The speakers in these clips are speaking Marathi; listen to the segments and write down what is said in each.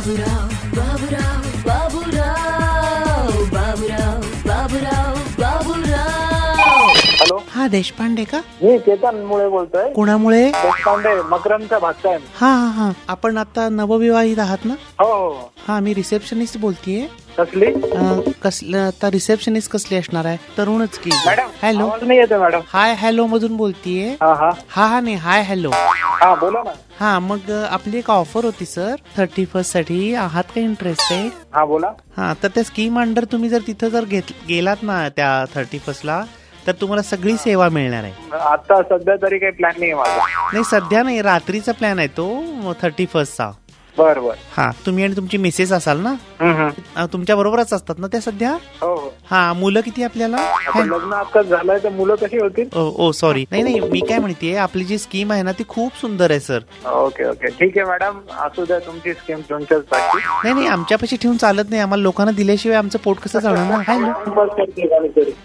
बाबूराव बाबूराव बाबूराव बाबूराव बाबूराव बाबूराव. हॅलो, हा देशपांडे का? मी चेतन मुळे बोलतोय. कुणामुळे? देशपांडे, मकरंदचा भाचा आहे. हा हा हा, आपण आता नवविवाहित आहात ना? हो हो. हा, मी रिसेप्शनिस्ट बोलतीये. कसली कसलं आता रिसेप्शनिस्ट कसली असणार आहे? तरुणच की. मॅडम? हॅलो, आवाज नाही येते मॅडम. हाय हॅलो मधून बोलतीये. हा हा हा हा नाही, हाय हॅलो. हा, बोला ना. हा, मग आपली एक ऑफर होती सर 31st साठी. आहात का इंटरेस्टेड? हा, बोला. हा, तर त्या स्कीम अंडर तुम्ही जर तिथं जर गेलात ना त्या 31st ला, तर तुम्हाला सगळी सेवा मिळणार आहे. आता सध्या तरी काही प्लॅन नाही माझा. नाही सध्या नाही, रात्रीचा प्लॅन आहे तो 31st चा. बर बर. हा, तुम्ही आणि तुमची मिसेस असाल ना? तुमच्या बरोबरच असतात ना त्या सध्या? हो हो. हा, मुलं किती आपल्याला? आता लग्न आत्ताच झालंय तर मुलं कशी होतील? ओ सॉरी, नाही नाही, मी काय म्हणतेय, आपली जी स्कीम आहे ना ती खूप सुंदर आहे सर. ओके ओके, ठीक आहे मॅडम, असू द्या तुमची स्कीम तुमच्याच पाठी. नाही नाही, आमच्यापाशी ठेवून चालत नाही, आम्हाला लोकांना दिल्याशिवाय आमचं पोट कसं चालणार ना? हॅलो.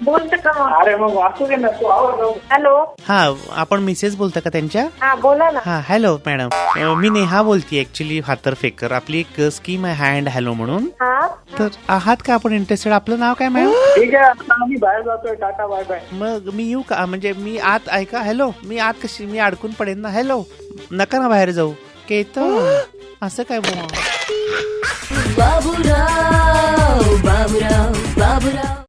बोलते का मग? अरे मग वाचू दे ना तू, आवाज. हॅलो. हा, आपण मिसेस बोलता का त्यांच्या? हा, बोला ना. हा, हॅलो मॅडम, मी नेहा बोलतीये ऍक्च्युली फातर्फेकर. आपली एक स्कीम आहे हँड हॅलो म्हणून. हा, तर आहात का आपण इंटरेस्टेड? आपलं नाव काय मॅडम? ठीक आहे, आता आम्ही बाहेर जातोय. Tata, bye bye. मग मी येऊ का? म्हणजे मी आत, ऐका, हॅलो, मी आत कशी, मी अडकून पडेन ना. हॅलो, नका ना बाहेर जाऊ. केतन, असं काय बोला? बाबूराव बाबूराव बाबूराव.